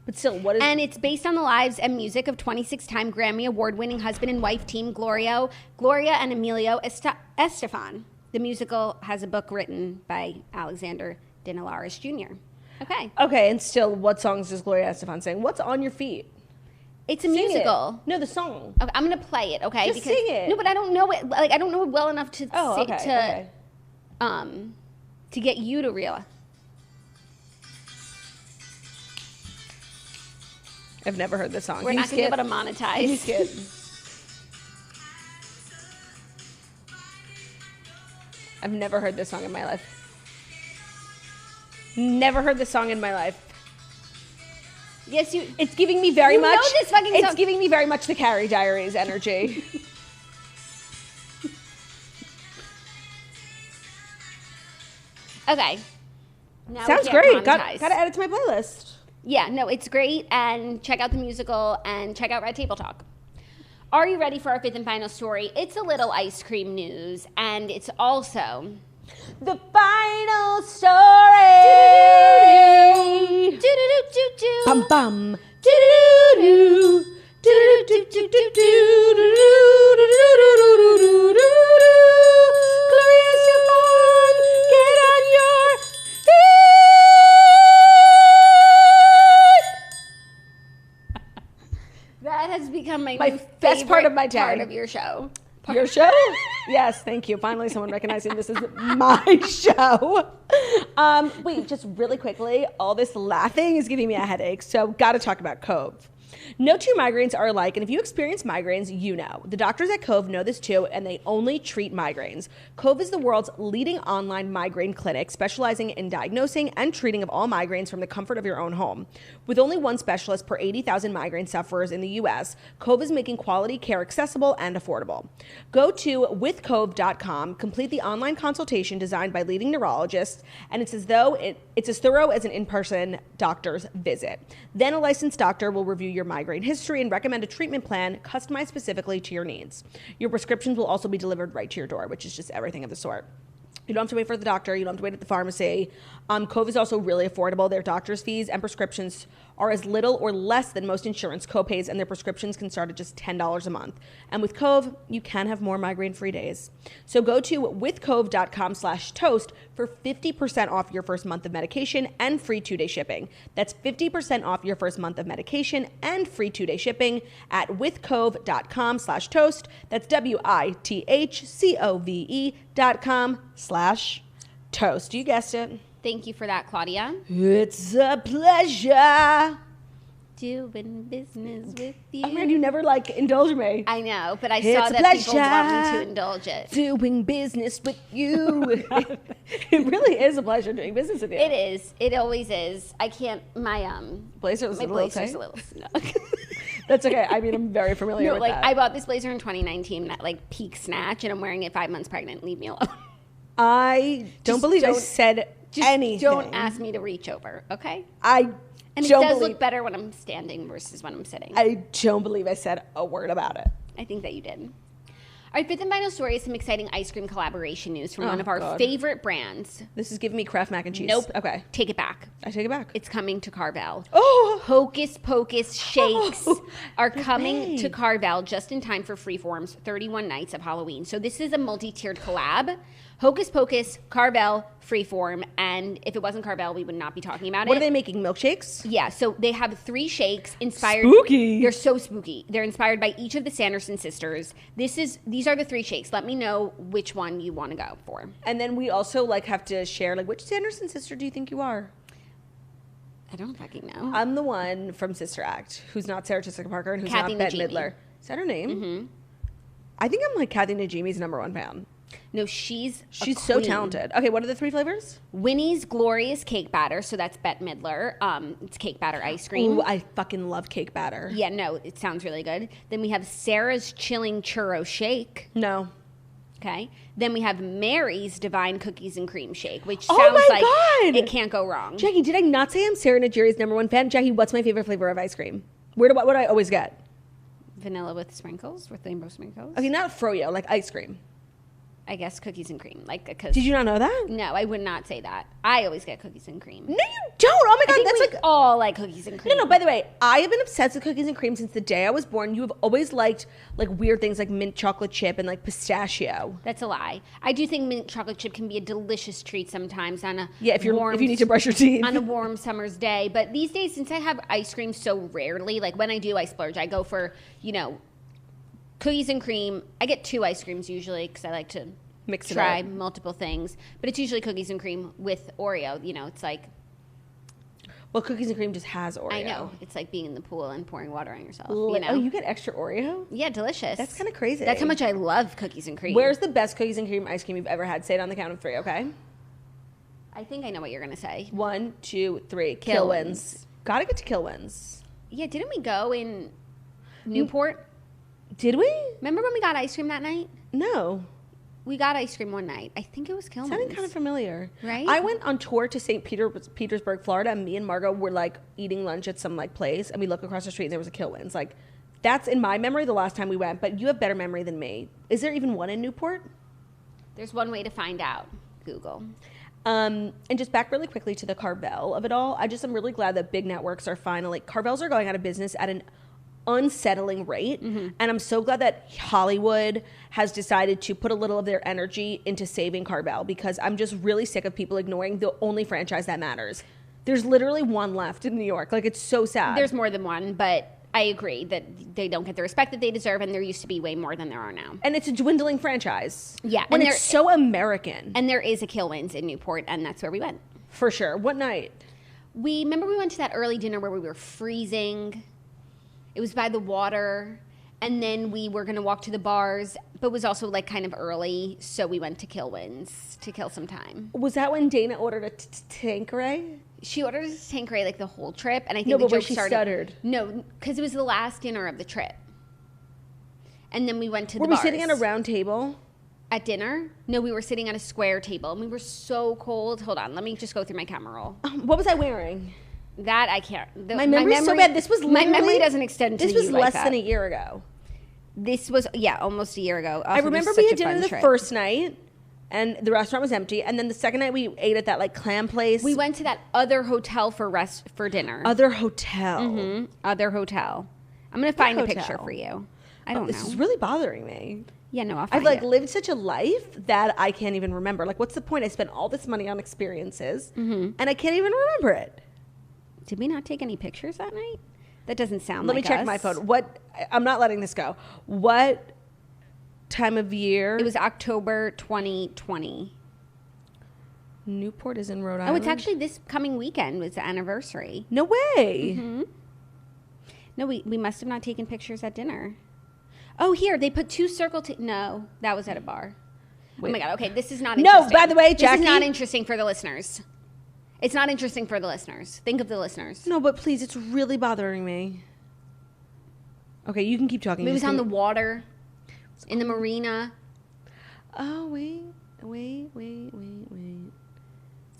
But still, what is... And it's based on the lives and music of 26-time Grammy Award-winning husband and wife team Gloria and Emilio Estefan. The musical has a book written by Alexander Dinelaris Jr. Okay, and still, what songs does Gloria Estefan sing? What's On Your Feet? It's a musical. No, the song. Okay, I'm going to play it, okay? Just sing it. No, but I don't know it. Like, I don't know it well enough to to get you to realize. I've never heard this song. We're not going to be able to monetize. You skip. I've never heard this song in my life. Never heard this song in my life. Yes, you. It's giving me very much. Know this fucking song. It's giving me very much the Carrie Diaries energy. Okay. Now Sounds great. Got to add it to my playlist. Yeah, no, it's great. And check out the musical and check out Red Table Talk. Are you ready for our fifth and final story? It's a little ice cream news, and it's also the final story. Bum bum. That has become my best part of my day. Part of your show. Your show? Yes, thank you. Finally, someone recognizing this is my show. Wait, just really quickly, all this laughing is giving me a headache, so got to talk about Cove. No two migraines are alike, and if you experience migraines, you know. The doctors at Cove know this too, and they only treat migraines. Cove is the world's leading online migraine clinic, specializing in diagnosing and treating of all migraines from the comfort of your own home. With only one specialist per 80,000 migraine sufferers in the U.S., Cove is making quality care accessible and affordable. Go to withcove.com, complete the online consultation designed by leading neurologists, and it's as thorough as an in-person doctor's visit. Then a licensed doctor will review your migraine history and recommend a treatment plan customized specifically to your needs. Your prescriptions will also be delivered right to your door, which is just everything of the sort. You don't have to wait for the doctor. You don't have to wait at the pharmacy. Cove is also really affordable. Their doctor's fees and prescriptions are as little or less than most insurance copays, and their prescriptions can start at just $10 a month. And with Cove, you can have more migraine-free days. So go to withcove.com/toast for 50% off your first month of medication and free 2-day shipping. That's 50% off your first month of medication and free 2-day shipping at withcove.com/toast. That's withcove.com/toast. You guessed it. Thank you for that, Claudia. It's a pleasure doing business with you. Oh man, you never indulge me. I know, but I saw that people want me to indulge it. Doing business with you. It really is a pleasure doing business with you. It is. It always is. I can't. My blazer's a little snug. That's okay. I mean, I'm very familiar with that. I bought this blazer in 2019 at peak snatch, and I'm wearing it 5 months pregnant. Leave me alone. I don't believe I said anything. Don't ask me to reach over, okay? And it does look better when I'm standing versus when I'm sitting. I don't believe I said a word about it. I think that you did. Our fifth and final story is some exciting ice cream collaboration news from one of our favorite brands. This is giving me Kraft mac and cheese. Nope. Okay. Take it back. I take it back. It's coming to Carvel. Oh! Hocus Pocus shakes are coming to Carvel just in time for Freeform's 31 Nights of Halloween. So this is a multi-tiered collab. Hocus Pocus, Carvel, Freeform, and if it wasn't Carvel, we would not be talking about it. What are they making, milkshakes? Yeah, so they have 3 shakes inspired. Spooky. They're so spooky. They're inspired by each of the Sanderson sisters. These are the 3 shakes. Let me know which one you want to go for. And then we also have to share which Sanderson sister do you think you are? I don't fucking know. I'm the one from Sister Act who's not Sarah Jessica Parker and who's Kathy not Bette Najimy. Midler. Is that her name? Mm-hmm. I think I'm Kathy Najimy's #1 fan. No, she's so talented. Okay, what are the 3 flavors? Winnie's Glorious Cake Batter. So that's Bette Midler. It's cake batter ice cream. Ooh, I fucking love cake batter. Yeah, no, it sounds really good. Then we have Sarah's Chilling Churro Shake. No. Okay. Then we have Mary's Divine Cookies and Cream Shake, which Oh sounds my like God. it can't go wrong. Jackie, did I not say I'm Sarah Najeri's #1 fan? Jackie, what's my favorite flavor of ice cream? What do I always get? Vanilla with sprinkles, with rainbow sprinkles. Okay, not froyo, like ice cream. I guess cookies and cream. Did you not know that? No, I would not say that. I always get cookies and cream. No, you don't. Oh my God, that's all like cookies and cream. No, by the way, I have been obsessed with cookies and cream since the day I was born. You have always liked like weird things like mint chocolate chip and like pistachio. That's a lie. I do think mint chocolate chip can be a delicious treat sometimes on a if you need to brush your teeth on a warm summer's day. But these days, since I have ice cream so rarely, like when I do, I splurge. I go for cookies and cream. I get 2 ice creams usually because I like to try multiple things, but it's usually cookies and cream with Oreo. It's like, well, cookies and cream just has Oreo. I know, it's like being in the pool and pouring water on yourself. Oh, you get extra Oreo? Yeah, delicious. That's kind of crazy. That's how much I love cookies and cream. Where's the best cookies and cream ice cream you've ever had? Say it on the count of 3, okay? I think I know what you're gonna say. 1, 2, 3. Kilwins. Gotta get to Kilwins. Yeah, didn't we go in Newport? Did we? Remember when we got ice cream that night? No. We got ice cream one night. I think it was Kilman's. Sounding kind of familiar. Right? I went on tour to St. Petersburg, Florida, and me and Margot were like eating lunch at some like place, and we look across the street and there was a Kilwins. Like, that's in my memory the last time we went, but you have better memory than me. Is there even one in Newport? There's one way to find out. Google. And just back really quickly to the Carvel of it all. I'm really glad that big networks are finally, Carvels are going out of business at an unsettling rate. And I'm so glad that Hollywood has decided to put a little of their energy into saving Carvel, because I'm just really sick of people ignoring the only franchise that matters. There's literally one left in New York. Like, it's so sad. There's more than one, but I agree that they don't get the respect that they deserve, and there used to be way more than there are now. And it's a dwindling franchise. Yeah. When it's so American. And there is a Kilwins in Newport, and that's where we went. For sure. What night? Remember we went to that early dinner where we were freezing. It was by the water, and then we were going to walk to the bars, but it was also like kind of early, so we went to Kilwins to kill some time. Was that when Dana ordered a Tanqueray? She ordered a Tanqueray like the whole trip, and I think no, the but joke she started. Stuttered. No, because it was the last dinner of the trip, and then we went to the bars. Were we sitting at a round table? At dinner? No, we were sitting at a square table, and we were so cold. Hold on, let me just go through my camera roll. What was I wearing? That I can't. My memory's so bad. This was literally, my memory doesn't extend to this was you less like than a year ago. This was almost a year ago. I remember we had dinner the first night, and the restaurant was empty. And then the second night we ate at that like clam place. We went to that other hotel for dinner. Other hotel. Mm-hmm. Other hotel. I'm gonna find a picture for you. I don't know. This is really bothering me. Yeah, no, I'll I've find it. lived such a life that I can't even remember. Like, what's the point? I spent all this money on experiences, and I can't even remember it. Did we not take any pictures that night? That doesn't sound Let like me check us. my phone. I'm not letting this go. What time of year? It was October 2020. Newport is in Rhode Island. Oh, it's actually this coming weekend was the anniversary. No way. Mm-hmm. No, we must have not taken pictures at dinner. Oh, here, they put 2 no, that was at a bar. Wait. Oh my God, okay, this is not interesting. No, by the way, Jackie. This is not interesting for the listeners. It's not interesting for the listeners. Think of the listeners. No, but please, it's really bothering me. Okay, you can keep talking. It was on the water, in the marina. Oh, wait.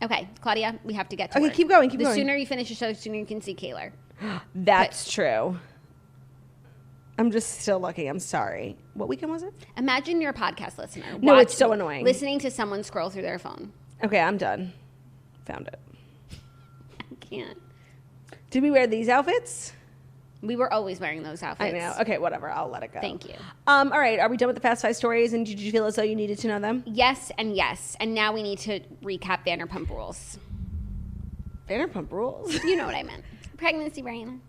Okay, Claudia, we have to get to Okay, work. keep going. The sooner you finish the show, the sooner you can see Kaylor. That's true. I'm just still looking. I'm sorry. What weekend was it? Imagine you're a podcast listener. No, it's so annoying. Listening to someone scroll through their phone. Okay, I'm done. Found it. I can't. Did we wear these outfits? We were always wearing those outfits. I know. Okay, whatever. I'll let it go. Thank you. All right. Are we done with the Fast 5 stories? And did you feel as though you needed to know them? Yes and yes. And now we need to recap Vanderpump Rules. Vanderpump Rules? You know what I meant. Pregnancy brain.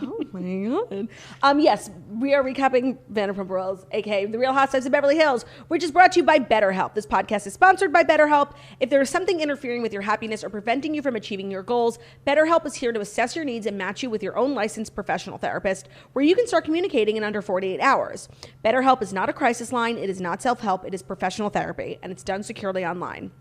Oh my god. Yes, we are recapping Vanderpump Rules, aka The Real Housewives of Beverly Hills, which is brought to you by BetterHelp. This podcast is sponsored by BetterHelp. If there is something interfering with your happiness or preventing you from achieving your goals, BetterHelp is here to assess your needs and match you with your own licensed professional therapist, where you can start communicating in under 48 hours. BetterHelp is not a crisis line, it is not self-help, it is professional therapy, and it's done securely online.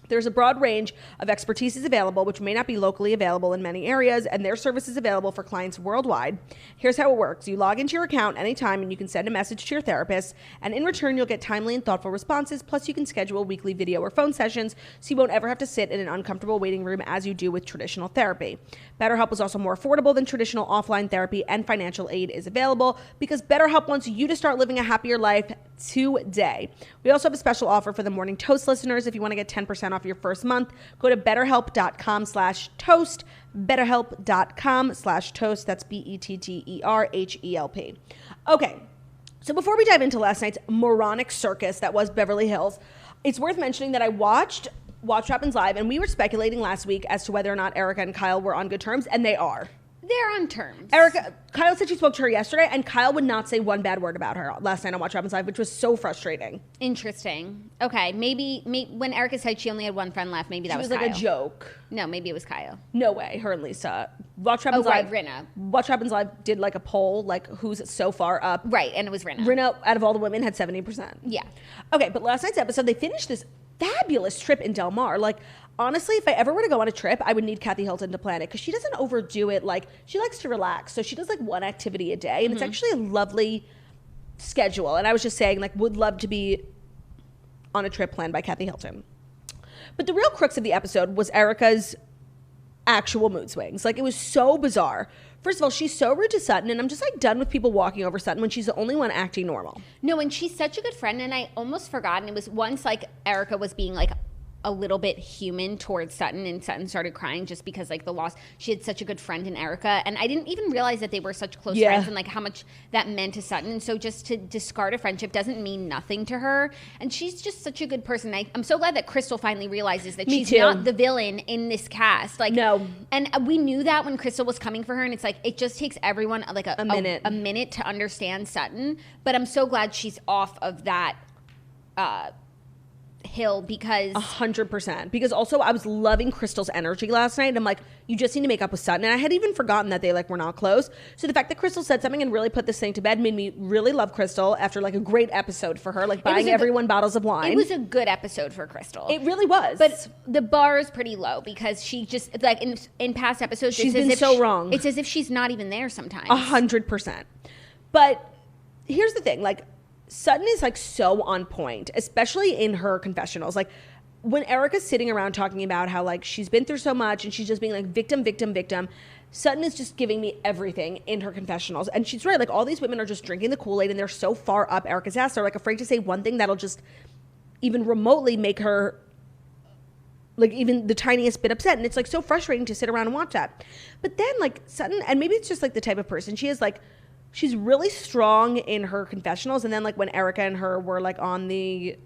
There's a broad range of expertise available, which may not be locally available in many areas, and their service is available for clients worldwide. Here's how it works. You log into your account anytime, and you can send a message to your therapist, and in return, you'll get timely and thoughtful responses, plus you can schedule weekly video or phone sessions, so you won't ever have to sit in an uncomfortable waiting room as you do with traditional therapy. BetterHelp is also more affordable than traditional offline therapy, and financial aid is available because BetterHelp wants you to start living a happier life today. We also have a special offer for the Morning Toast listeners. If you want to get 10% off your first month, go to betterhelp.com/toast, betterhelp.com/toast. That's BETTERHELP. Okay, so before we dive into last night's moronic circus that was Beverly Hills, it's worth mentioning that I watched Watch What Happens Live, and we were speculating last week as to whether or not Erica and Kyle were on good terms, and they are. They're on terms. Kyle said she spoke to her yesterday, and Kyle would not say one bad word about her last night on Watch What Happens Live, which was so frustrating. Interesting. Okay, maybe when Erica said she only had one friend left, maybe that was Kyle. It was like a joke. No, maybe it was Kyle. No way, her and Lisa. Watch What Happens Live. Rinna. Watch What Happens Live did like a poll, like who's so far up. Right, and it was Rinna. Rinna, out of all the women, had 70%. Yeah. Okay, but last night's episode, they finished this fabulous trip in Del Mar. Like, honestly, if I ever were to go on a trip, I would need Kathy Hilton to plan it because she doesn't overdo it. Like, she likes to relax. So she does like one activity a day, and it's actually a lovely schedule. And I was just saying, like, would love to be on a trip planned by Kathy Hilton. But the real crux of the episode was Erica's actual mood swings. Like, it was so bizarre. First of all, she's so rude to Sutton, and I'm just like done with people walking over Sutton when she's the only one acting normal. No, and she's such a good friend, and I almost forgot. And it was once like Erica was being like a little bit human towards Sutton, and Sutton started crying just because like the loss. She had such a good friend in Erica, and I didn't even realize that they were such close friends and like how much that meant to Sutton. And so just to discard a friendship doesn't mean nothing to her, and she's just such a good person. I'm so glad that Crystal finally realizes that she's not the villain in this cast. Like, no, and we knew that when Crystal was coming for her, and it's like it just takes everyone like a minute to understand Sutton. But I'm so glad she's off of that hill because 100%. Because also I was loving Crystal's energy last night. I'm like, you just need to make up with Sutton, and I had even forgotten that they like were not close. So the fact that Crystal said something and really put this thing to bed made me really love Crystal after like a great episode for her, like buying everyone bottles of wine. It was a good episode for Crystal. It really was. But the bar is pretty low because she just like in past episodes she's been so wrong. It's as if she's not even there sometimes. 100%. But here's the thing, like Sutton is like so on point, especially in her confessionals. Like when Erica's sitting around talking about how like she's been through so much and she's just being like victim, Sutton is just giving me everything in her confessionals. And she's right, like all these women are just drinking the Kool-Aid and they're so far up Erica's ass. They're like afraid to say one thing that'll just even remotely make her like even the tiniest bit upset. And it's like so frustrating to sit around and watch that. But then like Sutton, and maybe it's just like the type of person she is, like she's really strong in her confessionals. And then like when Erica and her were like on the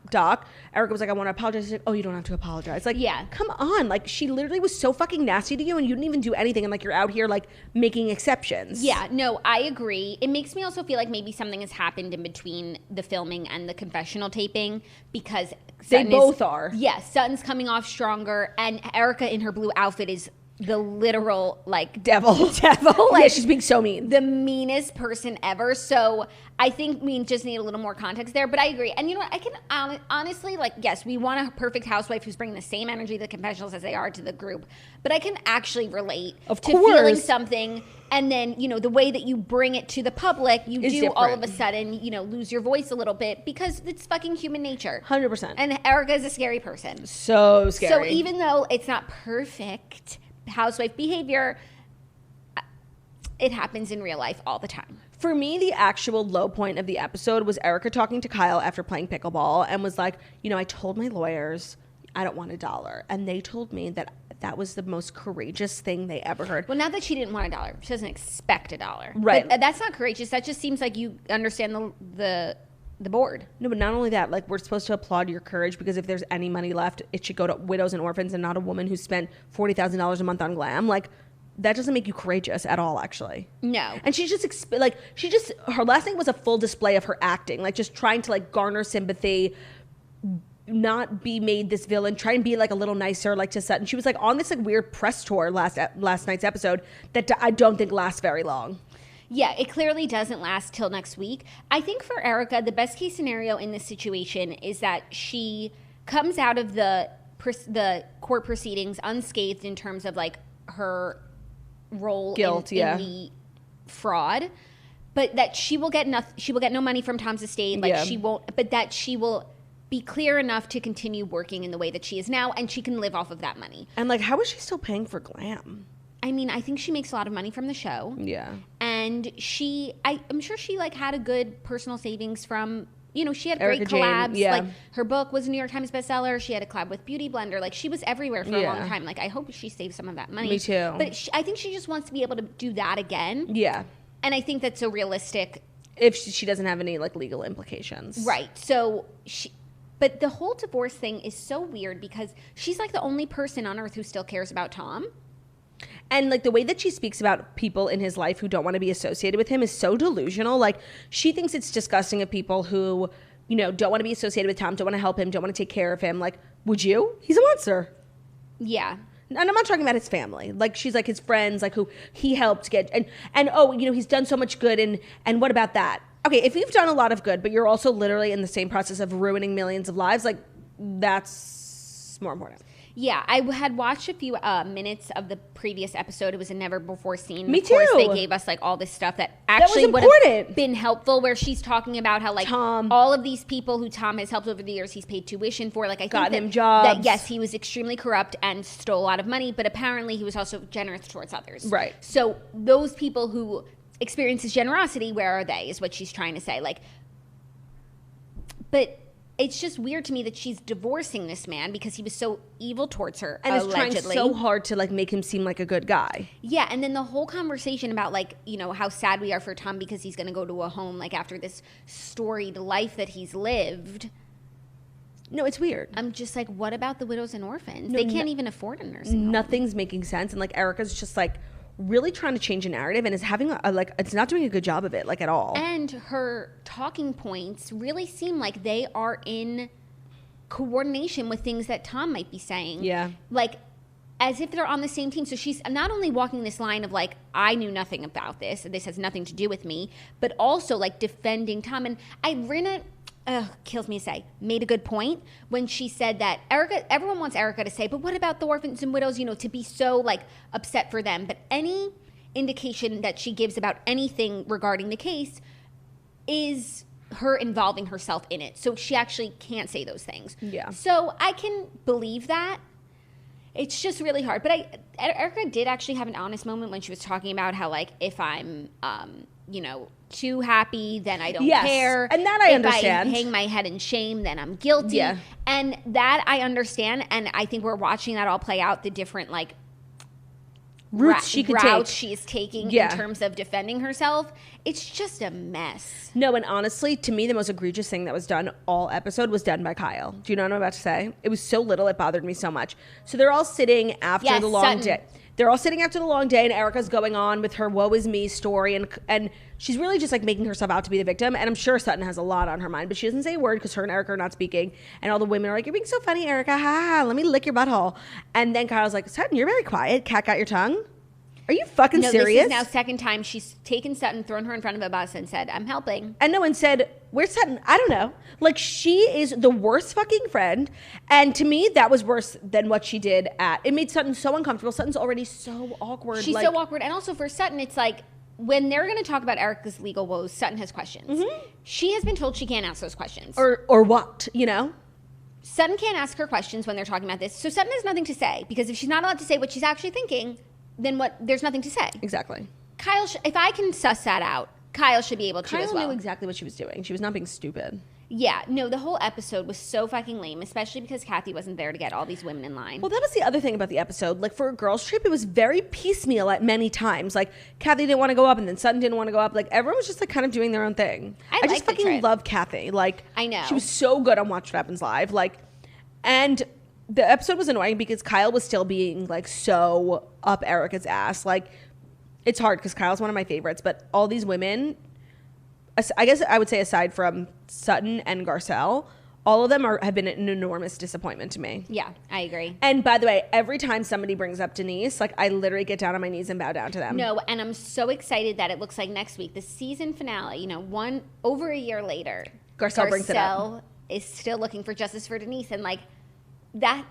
doc, Erica was like, I want to apologize. She's like, oh, you don't have to apologize. Like, yeah, come on. Like she literally was so fucking nasty to you and you didn't even do anything. And like, you're out here like making exceptions. Yeah, no, I agree. It makes me also feel like maybe something has happened in between the filming and the confessional taping because they both are. Yes, Sutton's coming off stronger and Erica in her blue outfit is the literal like devil. Like, yeah, she's being so mean, the meanest person ever. So I think we just need a little more context there, but I agree. And you know what, I can honestly, like, yes, we want a perfect housewife who's bringing the same energy to the confessionals as they are to the group, but I can actually relate to feeling something and then, you know, the way that you bring it to the public, you do different. All of a sudden, you know, lose your voice a little bit because it's fucking human nature. 100%. And Erica is a scary person. So scary. So even though it's not perfect housewife behavior, it happens in real life all the time. For me, the actual low point of the episode was Erica talking to Kyle after playing pickleball and was like, you know, I told my lawyers I don't want $1. And they told me that that was the most courageous thing they ever heard. Well, not that she didn't want $1. She doesn't expect $1. Right. But that's not courageous. That just seems like you understand the board. No, but not only that, like we're supposed to applaud your courage because if there's any money left, it should go to widows and orphans and not a woman who spent $40,000 a month on glam. Like, that doesn't make you courageous at all, actually. No. And she's just her last thing was a full display of her acting, like just trying to like garner sympathy, not be made this villain, try and be like a little nicer, like to Sutton. She was like on this like weird press tour last night's episode that I don't think lasts very long. Yeah, it clearly doesn't last till next week. I think for Erica, the best case scenario in this situation is that she comes out of the court proceedings unscathed in terms of like her role guilt, in the fraud, but that she will get no money from Tom's estate. Like she won't, but that she will be clear enough to continue working in the way that she is now, and she can live off of that money. And like, how is she still paying for glam? I mean, I think she makes a lot of money from the show. Yeah. And I'm sure she like had a good personal savings from, you know, she had Erica great collabs. Jane, Like her book was a New York Times bestseller. She had a collab with Beauty Blender. Like she was everywhere for a long time. Like I hope she saved some of that money. Me too. But I think she just wants to be able to do that again. Yeah. And I think that's so realistic. If she doesn't have any like legal implications. Right. So but the whole divorce thing is so weird because she's like the only person on earth who still cares about Tom. And like the way that she speaks about people in his life who don't want to be associated with him is so delusional. Like she thinks it's disgusting of people who, you know, don't want to be associated with Tom, don't want to help him, don't want to take care of him. Like, would you? He's a monster. Yeah. And I'm not talking about his family. Like she's like his friends, like who he helped get and oh, you know, he's done so much good and what about that? Okay, if you've done a lot of good, but you're also literally in the same process of ruining millions of lives, like that's more important. Yeah, I had watched a few minutes of the previous episode. It was a never before seen. Me of course, too. they gave us like all this stuff that actually would have been helpful. Where she's talking about how like Tom, all of these people who Tom has helped over the years, he's paid tuition for. Like I got think him jobs. That yes, he was extremely corrupt and stole a lot of money, but apparently he was also generous towards others. Right. So those people who experience his generosity, where are they? Is what she's trying to say. Like, but. It's just weird to me that she's divorcing this man because he was so evil towards her, and allegedly. is trying so hard to like make him seem like a good guy. Yeah, and then the whole conversation about like, you know, how sad we are for Tom because he's going to go to a home like after this storied life that he's lived. No, it's weird. I'm just like, what about the widows and orphans? They can't even afford a nursing home. Nothing's making sense, and like Erica's just like really trying to change a narrative and is having a like it's not doing a good job of it like at all. And her talking points really seem like they are in coordination with things that Tom might be saying. Yeah. Like as if they're on the same team. So she's not only walking this line of like, I knew nothing about this, this has nothing to do with me, but also like defending Tom. And Irina, kills me to say, made a good point when she said that everyone wants Erica to say, but what about the orphans and widows, you know, to be so like upset for them. But any indication that she gives about anything regarding the case is her involving herself in it. So she actually can't say those things. Yeah. So I can believe that. It's just really hard. But Erica did actually have an honest moment when she was talking about how like if I'm, you know, too happy, then I don't care. And that I understand. If I hang my head in shame, then I'm guilty. Yeah. And that I understand. And I think we're watching that all play out, the different like routes she could take. She's taking in terms of defending herself. It's just a mess. No, and honestly, to me, the most egregious thing that was done all episode was done by Kyle. Do you know what I'm about to say? It was so little, it bothered me so much. So they're all sitting after the long day. They're all sitting after the long day, and Erica's going on with her woe is me story, and she's really just like making herself out to be the victim. And I'm sure Sutton has a lot on her mind, but she doesn't say a word because her and Erica are not speaking. And all the women are like, "You're being so funny, Erica. Ha ha. Let me lick your butthole." And then Kyle's like, "Sutton, you're very quiet. Cat got your tongue. Are you fucking serious?" This is now second time she's taken Sutton, thrown her in front of a bus, and said, "I'm helping." And no one said, "Where's Sutton?" I don't know. Like, she is the worst fucking friend. And to me, that was worse than what she did it made Sutton so uncomfortable. Sutton's already so awkward. She's so awkward. And also for Sutton, it's like, when they're going to talk about Erica's legal woes, Sutton has questions. Mm-hmm. She has been told she can't ask those questions. Or what, you know? Sutton can't ask her questions when they're talking about this. So Sutton has nothing to say, because if she's not allowed to say what she's actually thinking, then there's nothing to say. Exactly. Kyle, if I can suss that out, Kyle should be able to as well. Kyle knew exactly what she was doing. She was not being stupid. Yeah, no, the whole episode was so fucking lame, especially because Kathy wasn't there to get all these women in line. Well, that was the other thing about the episode. Like, for a girls' trip, it was very piecemeal at many times. Like, Kathy didn't want to go up, and then Sutton didn't want to go up. Like, everyone was just, like, kind of doing their own thing. I just fucking love Kathy. Like, I know. She was so good on Watch What Happens Live. Like, and the episode was annoying because Kyle was still being like so up Erica's ass. Like, it's hard because Kyle's one of my favorites, but all these women, I guess I would say aside from Sutton and Garcelle, all of them have been an enormous disappointment to me. Yeah, I agree. And by the way, every time somebody brings up Denise, like I literally get down on my knees and bow down to them. No, and I'm so excited that it looks like next week, the season finale, you know, over a year later, Garcelle brings it up. Garcelle is still looking for justice for Denise, and like that,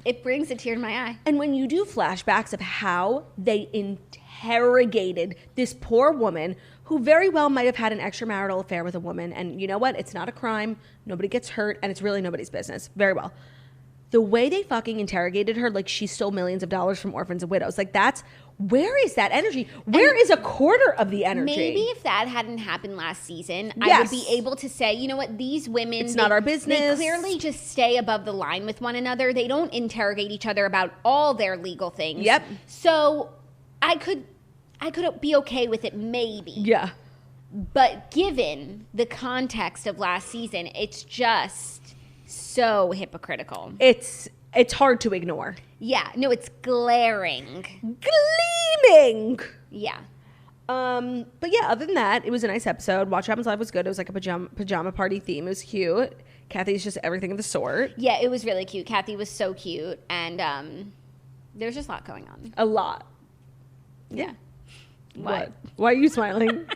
it brings a tear to my eye. And when you do flashbacks of how they interrogated this poor woman who very well might have had an extramarital affair with a woman, and you know what? It's not a crime. Nobody gets hurt, and it's really nobody's business. Very well. The way they fucking interrogated her, like she stole millions of dollars from orphans and widows. Like where is that energy? Where is a quarter of the energy? Maybe if that hadn't happened last season, Yes. I would be able to say, you know what, these women, It's not our business. They clearly just stay above the line with one another. They don't interrogate each other about all their legal things. Yep. So I could be okay with it maybe. Yeah. But given the context of last season, it's just so hypocritical. It's hard to ignore. Yeah. No, it's glaring. Gleaming. Yeah. But yeah, other than that, it was a nice episode. Watch What Happens Live was good. It was like a pajama party theme. It was cute. Kathy's just everything of the sort. Yeah, it was really cute. Kathy was so cute. And there's just a lot going on. A lot. Yeah. What? Why are you smiling?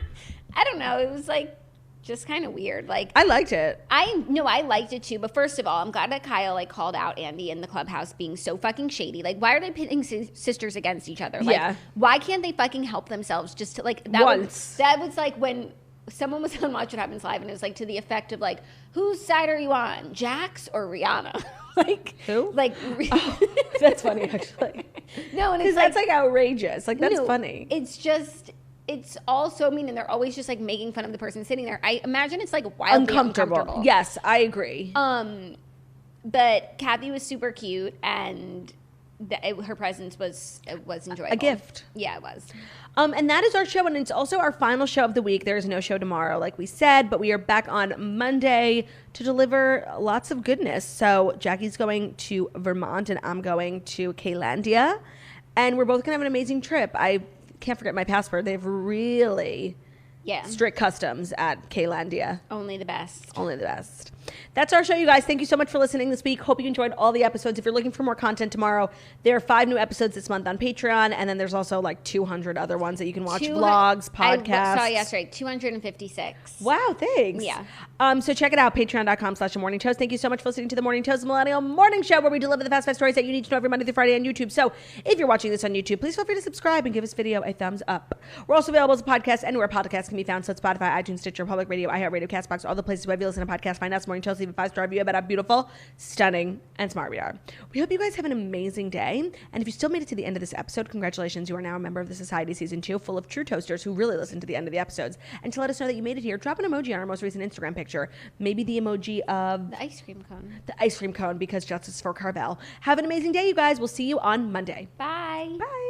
I don't know. It was like just kind of weird. Like I liked it. I liked it too. But first of all, I'm glad that Kyle like called out Andy in the clubhouse being so fucking shady. Like, why are they pitting sisters against each other? Like, Yeah. why can't they fucking help themselves? Just to like that. Once. That was like when someone was on Watch What Happens Live, and it was like to the effect of like, whose side are you on, Jax or Rihanna? Like who? Like That's funny actually. no, and Because it's like, that's like outrageous. Like that's no, funny. It's all so mean, and they're always just like making fun of the person sitting there. I imagine it's like wildly uncomfortable. Yes, I agree. But Kathy was super cute, and her presence was enjoyable. A gift. Yeah, it was. And that is our show, and it's also our final show of the week. There is no show tomorrow, like we said, but we are back on Monday to deliver lots of goodness. So Jackie's going to Vermont, and I'm going to Kaylandia, and we're both gonna have an amazing trip. I can't forget my passport. They have really strict customs at Kaylandia. Only the best. Only the best. That's our show, you guys. Thank you so much for listening this week. Hope you enjoyed all the episodes. If you're looking for more content tomorrow, there are 5 new episodes this month on Patreon, and then there's also like 200 other ones that you can watch. Vlogs, podcasts. I saw yesterday, 256. Wow, thanks. Yeah. So check it out, patreon.com/morningtoast. Thank you so much for listening to the Morning Toast Millennial Morning Show, where we deliver the fast stories that you need to know every Monday through Friday on YouTube. So if you're watching this on YouTube, please feel free to subscribe and give this video a thumbs up. We're also available as a podcast anywhere podcasts can be found. So it's Spotify, iTunes, Stitcher, Public Radio, iHeartRadio, CastBox, all the places where you listen to podcasts. Find us, Morning Toast, leave a 5-star review about how beautiful, stunning, and smart we are. We hope you guys have an amazing day. And if you still made it to the end of this episode, congratulations. You are now a member of the Society Season 2, full of true toasters who really listen to the end of the episodes. And to let us know that you made it here, drop an emoji on our most recent Instagram picture. Maybe the emoji of The ice cream cone. the ice cream cone, because justice for Carvel. Have an amazing day, you guys. We'll see you on Monday. Bye. Bye.